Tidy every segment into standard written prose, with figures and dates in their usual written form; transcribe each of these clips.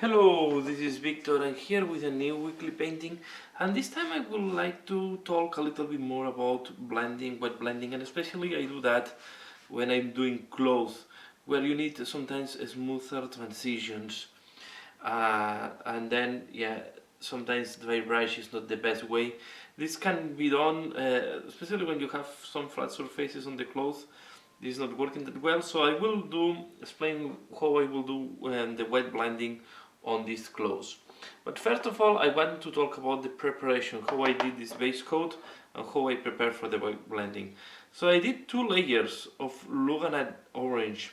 Hello, this is Victor. I'm here with a new weekly painting, and this time I would like to talk a little bit more about blending, wet blending, and especially I do that when I'm doing clothes, where you need sometimes smoother transitions, and then sometimes dry brush is not the best way. This can be done, especially when you have some flat surfaces on the clothes. This is not working that well, so I will explain how I will do the wet blending on these clothes. But first of all, I want to talk about the preparation, how I did this base coat and how I prepare for the wet blending. So I did 2 layers of Lugana orange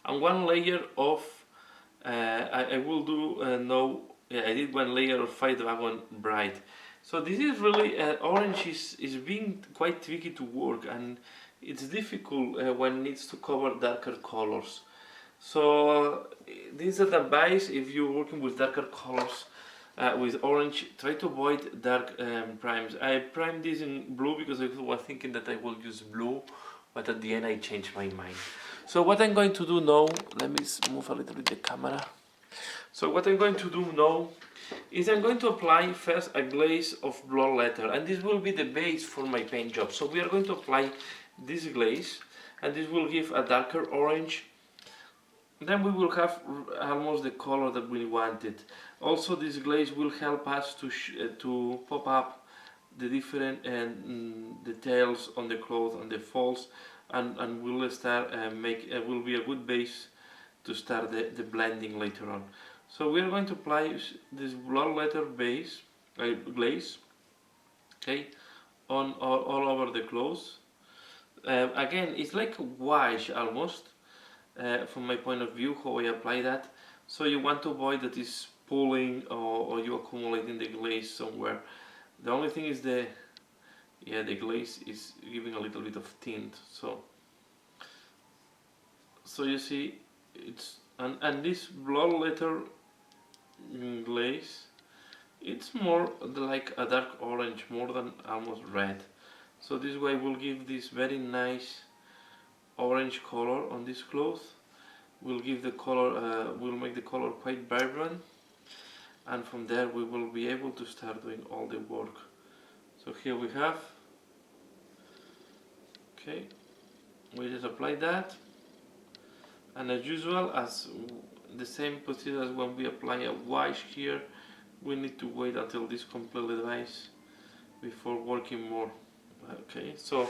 and 1 layer of I will do I did 1 layer of Fire Dragon Bright. So this is really orange is being quite tricky to work, and it's difficult when it needs to cover darker colors. So this is advice if you're working with darker colors. With orange, try to avoid dark primes. I primed this in blue because I was thinking that I will use blue, but at the end I changed my mind. So what I'm going to do now, let me move a little bit the camera. So what I'm going to do now is I'm going to apply first a glaze of blood leather, and this will be the base for my paint job. So we are going to apply this glaze, and this will give a darker orange. Then we will have almost the color that we wanted. Also, this glaze will help us to pop up the different details on the cloth and the folds, and will start will be a good base to start the blending later on. So we are going to apply this blood leather base glaze, okay, on all over the clothes. Again, it's like a wash almost. From my point of view, how I apply that. So you want to avoid that is pulling or you accumulating the glaze somewhere. The only thing is the glaze is giving a little bit of tint. So you see it's and this blood leather glaze, it's more like a dark orange more than almost red. So this way will give this very nice orange color on this cloth. Will give the color, will make the color quite vibrant, and from there we will be able to start doing all the work. So here we have, okay, we just apply that, and as usual, as the same procedure as when we apply a wash here, we need to wait until this completely dries before working more. Okay, so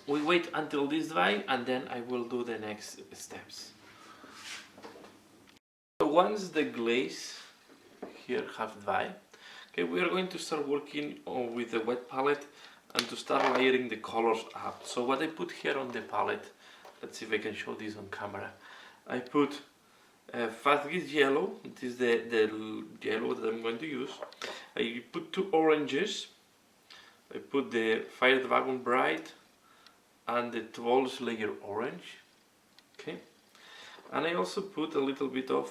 we wait until this dry, and then I will do the next steps. So once the glaze here have dry, okay, we are going to start working with the wet palette and to start layering the colors up. So what I put here on the palette, let's see if I can show this on camera. I put Fazgis yellow, it is the yellow that I'm going to use. I put 2 oranges. I put the Fire Dragon Bright and the 12 layer orange, okay, and I also put a little bit of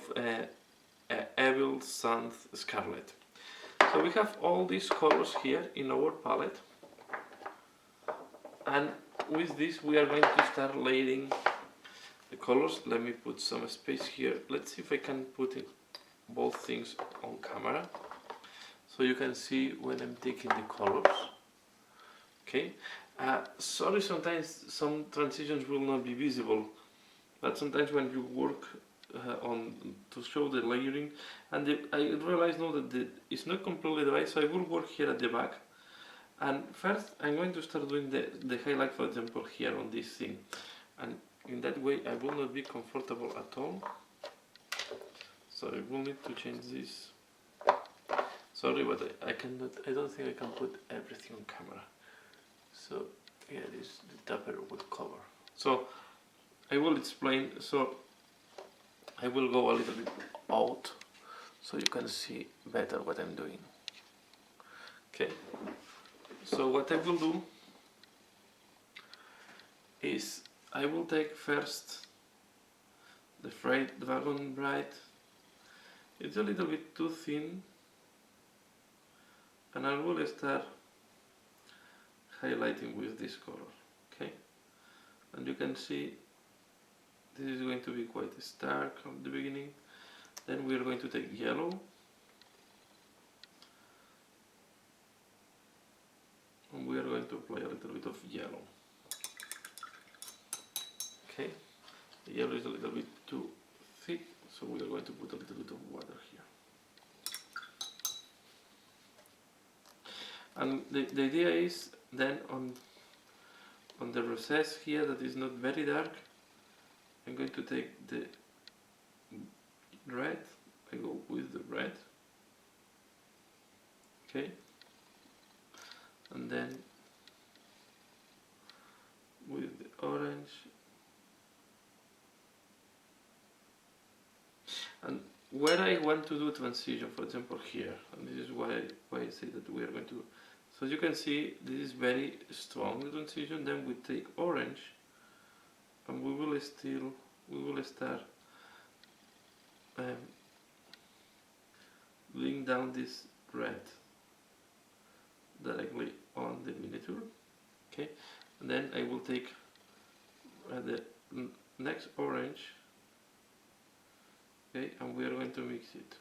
Evil Sand Scarlet. So we have all these colors here in our palette, and with this we are going to start layering the colors. Let me put some space here. Let's see if I can put both things on camera so you can see when I'm taking the colors. Okay, sorry, sometimes some transitions will not be visible, but sometimes when you work on to show the layering, and I realize now that it's not completely dry, so I will work here at the back. And first I'm going to start doing the highlight, for example, here on this thing, and in that way I will not be comfortable at all. So I will need to change this. Sorry, but I don't think I can put everything on camera. So yeah, this the tupper will cover. So I will explain. So I will go a little bit out so you can see better what I'm doing. Okay. So what I will do is I will take first the Fire Dragon Bright. It's a little bit too thin, and I will start highlighting with this color, okay, and you can see this is going to be quite stark at the beginning, Then we are going to take yellow and we are going to apply a little bit of yellow. Okay, the yellow is a little bit too thick, so we are going to put a little bit of water here. And the idea is then on the recess here that is not very dark, I'm going to take the red, I go with the red, okay, and then with the orange, and where I want to do transition, for example here, and this is why I say that we are going to, so you can see this is very strong transition. Then we take orange and we will start laying down this red directly on the miniature, okay, and then I will take the next orange, okay, and we are going to mix it.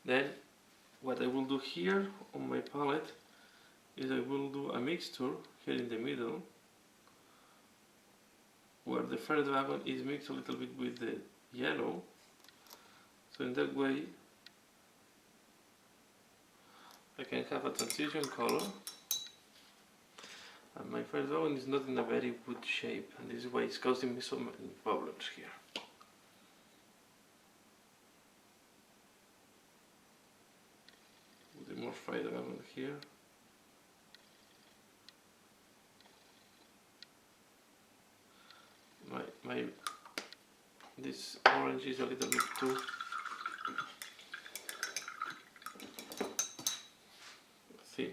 Then what I will do here on my palette is I will do a mixture here in the middle where the fire dragon is mixed a little bit with the yellow, so in that way I can have a transition color, and my fire dragon is not in a very good shape, and this is why it's causing me so many problems here. Put more fire dragon here. This orange is a little bit too thin,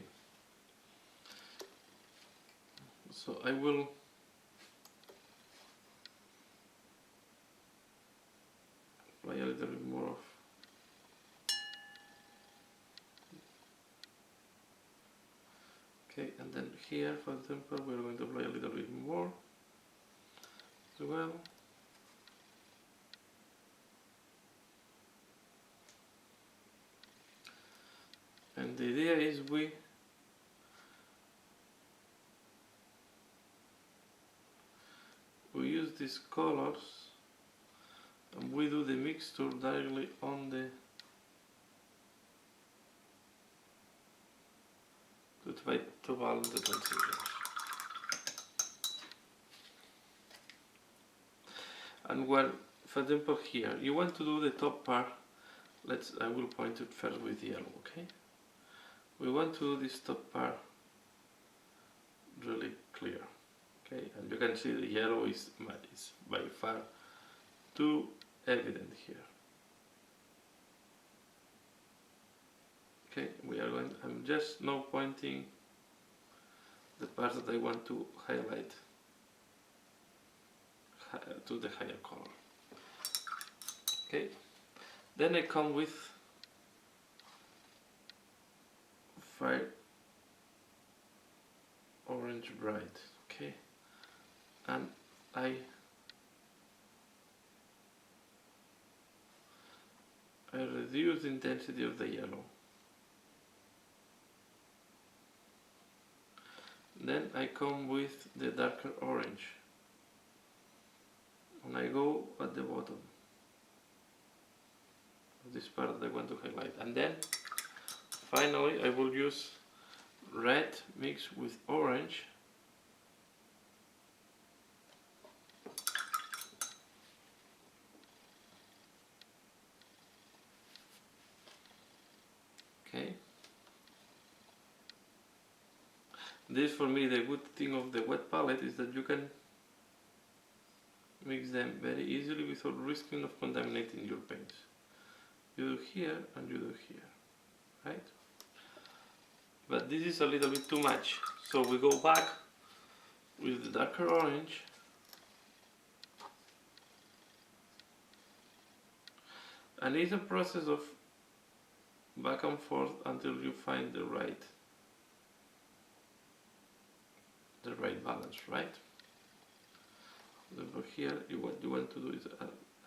so I will apply a little bit more of okay, and then here for example we are going to apply a little bit more as well. And the idea is we use these colors and we do the mixture directly on the to try to balance the transitions. And when, for example here, you want to do the top part, I will point it first with yellow, okay? We want to do this top part really clear, okay? And you can see the yellow is by far too evident here. Okay, I'm just now pointing the parts that I want to highlight to the higher color. Okay, then I come with fire orange bright, okay, and I reduce the intensity of the yellow. Then I come with the darker orange and I go at the bottom of this part that I want to highlight, and then finally I will use red mixed with orange okay. This for me, the good thing of the wet palette is that you can mix them very easily without risking of contaminating your paints. You do here and you do here, right? But this is a little bit too much, so we go back with the darker orange and it's a process of back and forth until you find the right balance, right? Over here, what you want to do is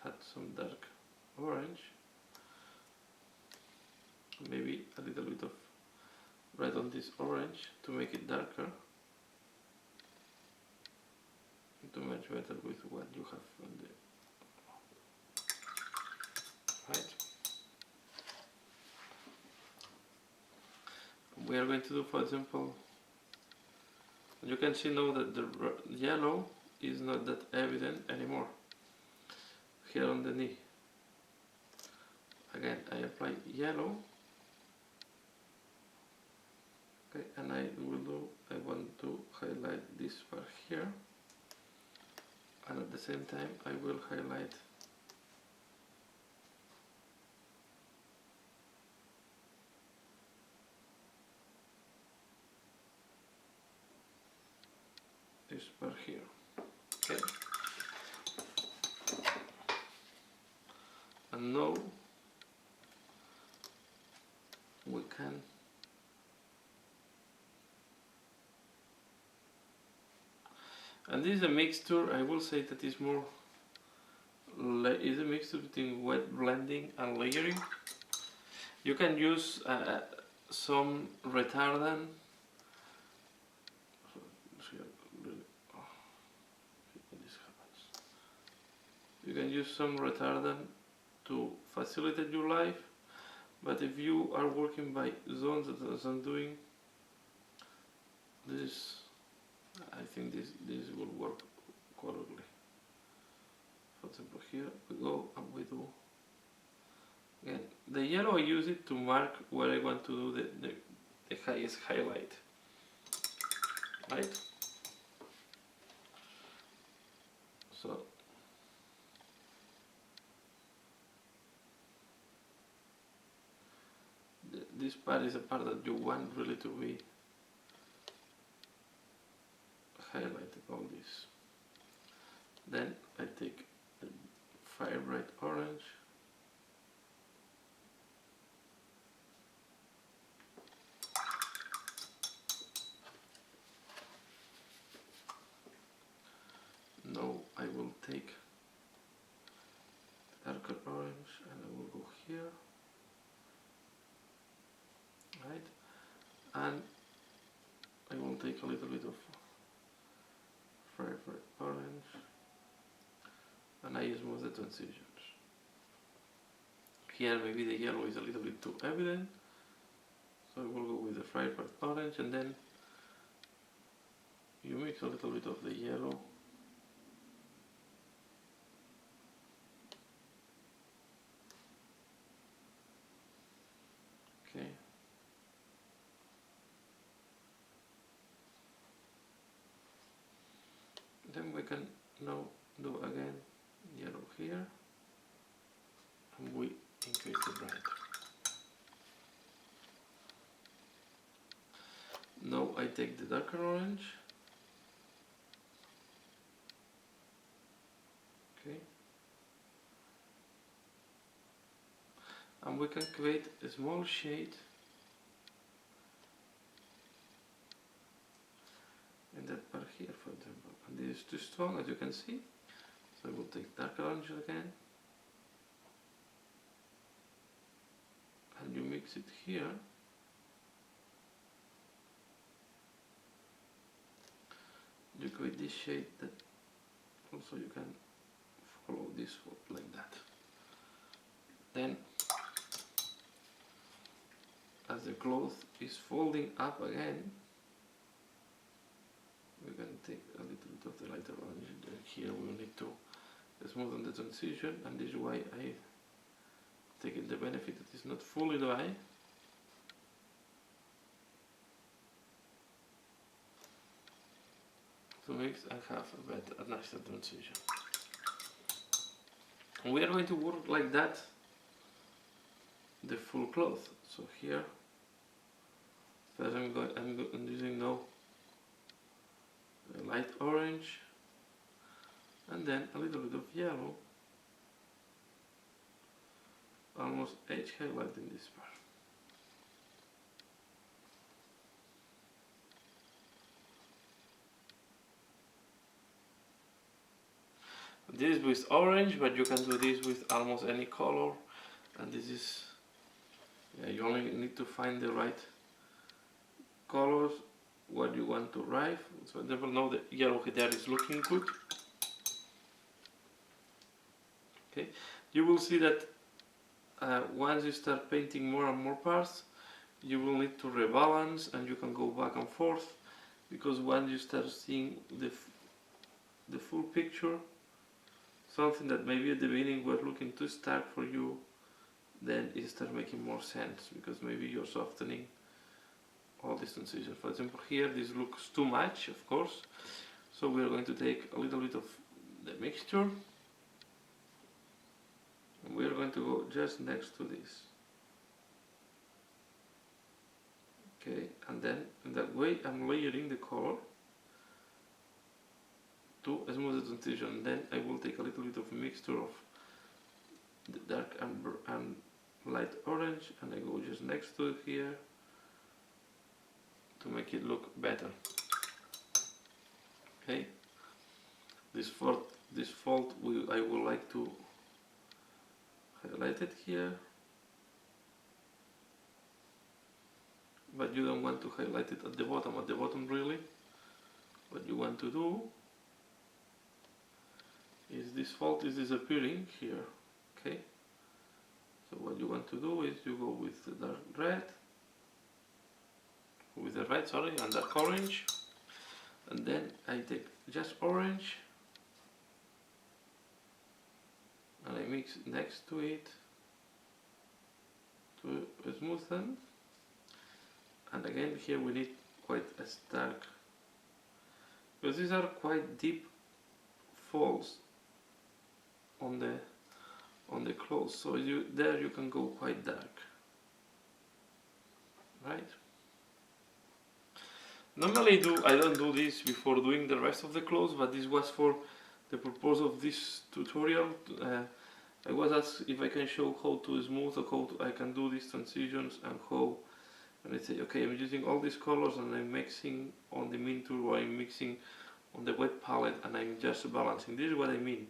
add some dark orange, maybe a little bit of red on this orange to make it darker, to match better with what you have on the right. We are going to do, for example, you can see now that the yellow is not that evident anymore. Here on the knee, again I apply yellow, okay, and I want to highlight this part here, and at the same time I will highlight this part here, okay. And now we can and this is a mixture, I will say that is more is a mixture between wet blending and layering. You can use some retardant. You can use some retardant to facilitate your life, but if you are working by zones as I'm doing, this, I think this will work correctly. For example, here we go and we do again the yellow. I use it to mark where I want to do the highest highlight, right? So this part is a part that you want really to be highlighted, all this. Then I take the fire bright orange, now I will take darker orange and I will go here, right, and I will take a little bit of fire bright orange and I smooth the transitions. Here maybe the yellow is a little bit too evident, so I will go with the fire bright orange, and then you mix a little bit of the yellow okay. Then we can now do again yellow here and we increase the bright. Now I take the darker orange, okay, and we can create a small shade in that part here, for example. And this is too strong, as you can see, so I will take darker orange again and you mix it here. You create this shade that also you can follow this like that. Then as the cloth is folding up again, we can take a little bit of the lighter orange. Here we will need to smoothen the transition, and this is why I take the benefit that it's not fully dry. To mix and have a nicer transition. And we are going to work like that the full cloth. So here, first I'm using now a light orange and then a little bit of yellow, almost edge highlight in this part. This is with orange, but you can do this with almost any color. And this is, yeah, you only need to find the right colors, what you want to write. So I never know the yellow there is looking good. Okay, you will see that once you start painting more and more parts, you will need to rebalance, and you can go back and forth, because once you start seeing the full picture, something that maybe at the beginning was looking too stark for you, then it starts making more sense, because maybe you're softening all these transitions. For example, here this looks too much, of course, so we're going to take a little bit of the mixture, and we're going to go just next to this. Okay, and then in that way I'm layering the color to smooth the transition. Then I will take a little bit of a mixture of the dark amber and light orange, and I go just next to it here to make it look better. Okay, this fold I would like to highlight it here, but you don't want to highlight it at the bottom. At the bottom, really, what you want to do is this fold is disappearing here. Okay, so what you want to do is you go with the dark red, and dark orange, and then I take just orange and I mix next to it to smoothen. And again, here we need quite a stark, because these are quite deep folds on the clothes, so you can go quite dark, right? Normally I don't do this before doing the rest of the clothes, but this was for the purpose of this tutorial. I was asked if I can show how to smooth, or I can do these transitions, and how. And I say, okay, I'm using all these colors and I'm mixing on the min tool, or I'm mixing on the wet palette, and I'm just balancing. This is what I mean.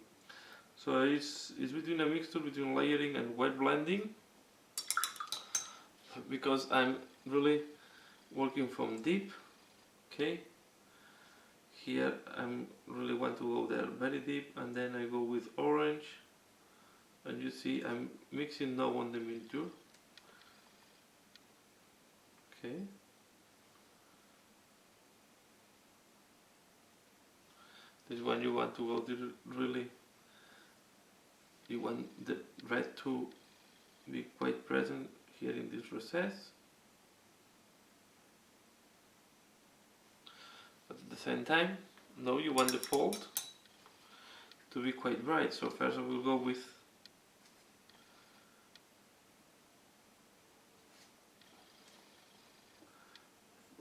So it's between a mixture between layering and wet blending, because I'm really working from deep. Okay, here I'm really want to go there very deep, and then I go with orange, and you see I'm mixing now on the min tool. Okay, this one you want to go to really, you want the red to be quite present here in this recess, but at the same time, now you want the fold to be quite bright. So first I will go with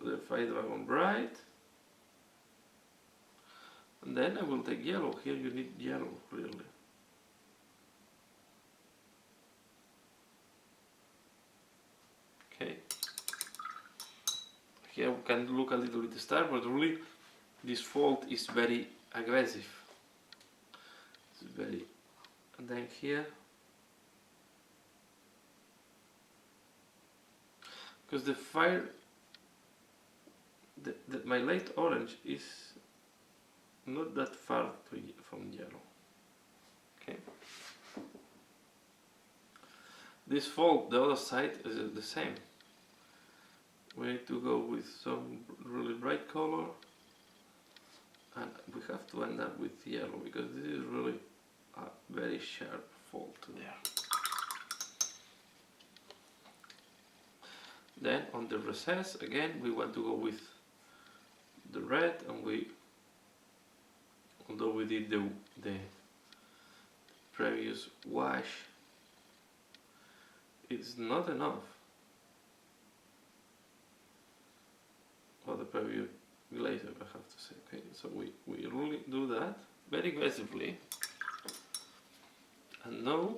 the Fire Dragon Bright, and then I will take yellow. Here you need yellow, really. Okay, here we can look a little bit stark, but really this fold is very aggressive. It's very, and then here, because the fire, my light orange is not that far from yellow. Okay, this fold, the other side, is the same. We need to go with some really bright color, and we have to end up with yellow, because this is really a very sharp fold there. Then on the recess, again, we want to go with the red, and although we did the previous wash, it's not enough for the previous glaze, I have to say. Okay, so we really do that very aggressively, and now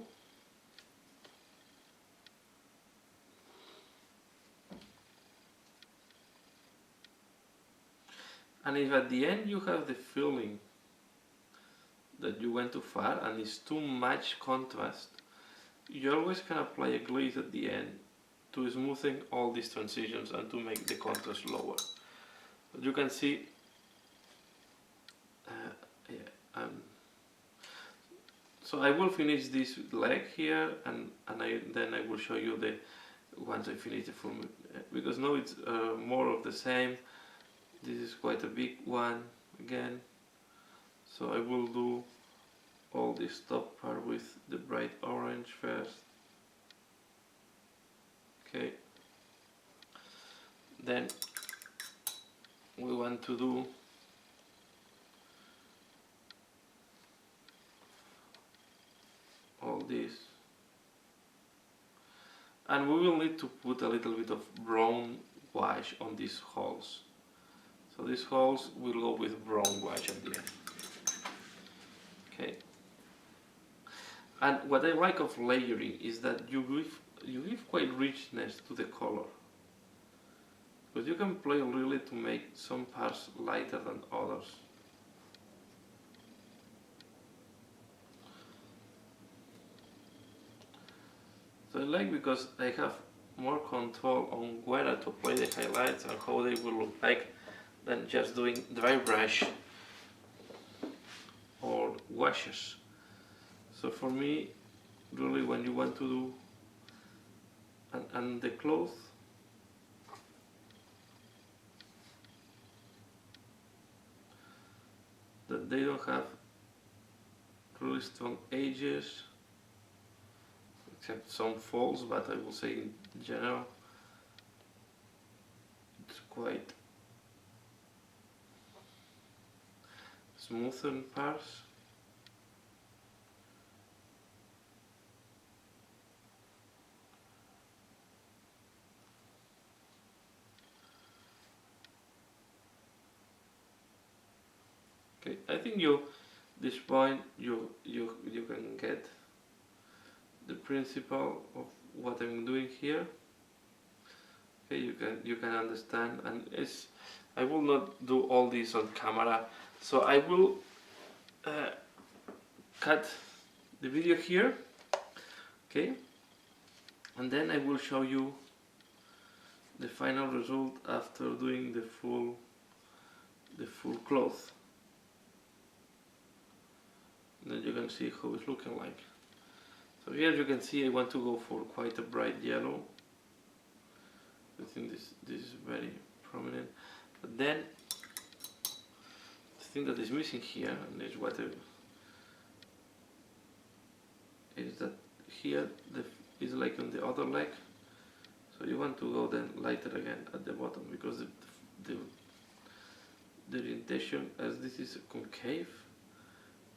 and if at the end you have the feeling that you went too far and it's too much contrast, you always can apply a glaze at the end to smoothen all these transitions and to make the contrast lower. But you can see, yeah, so I will finish this leg here, and then I will show you the once I finish the full, because now it's more of the same. This is quite a big one again, so I will do all this top part with the bright orange first. Okay, then we want to do all this, and we will need to put a little bit of brown wash on these holes. So these holes will go with brown wash at the end. Okay. And what I like of layering is that you give quite richness to the color, but you can play really to make some parts lighter than others. So I like because I have more control on where to apply the highlights and how they will look like than just doing dry brush or washes. So for me, really, when you want to do and the clothes, that they don't have really strong edges, except some folds, but I will say in general it's quite smoother parts. Okay, I think this point you can get the principle of what I'm doing here. Okay, you can understand, and I will not do all this on camera, so I will cut the video here. Okay, and then I will show you the final result after doing the full cloth. Then you can see how it's looking like. So here you can see I want to go for quite a bright yellow. I think this is very prominent. But then the thing that is missing here, and is what is that here is like on the other leg. So you want to go then lighter again at the bottom, because the orientation, as this is concave,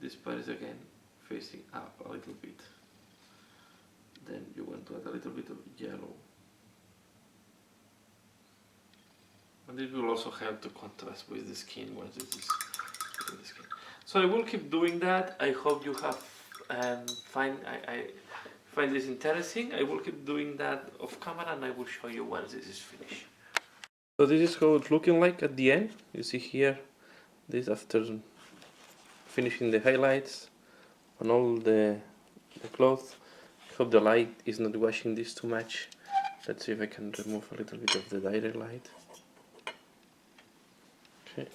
this part is again facing up a little bit. Then you want to add a little bit of yellow, and this will also help to contrast with the skin once it is in the skin. So I will keep doing that. I hope you have I find this interesting. I will keep doing that off camera, and I will show you once this is finished. So this is how it's looking like at the end. You see here, this after finishing the highlights on all the clothes. I hope the light is not washing this too much. Let's see if I can remove a little bit of the direct light. Okay,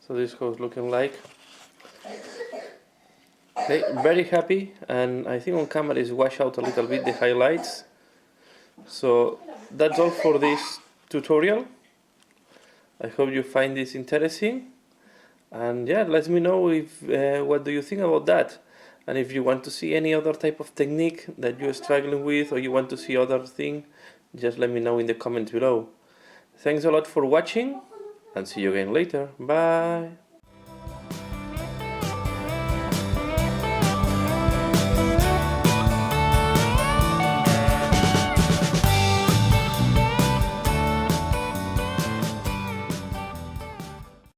so this is how it's looking like. Okay, very happy, and I think on camera is wash out a little bit the highlights. So that's all for this tutorial. I hope you find this interesting, and yeah, let me know if what do you think about that, and if you want to see any other type of technique that you're struggling with, or you want to see other thing, just let me know in the comments below. Thanks a lot for watching, and see you again later. Bye.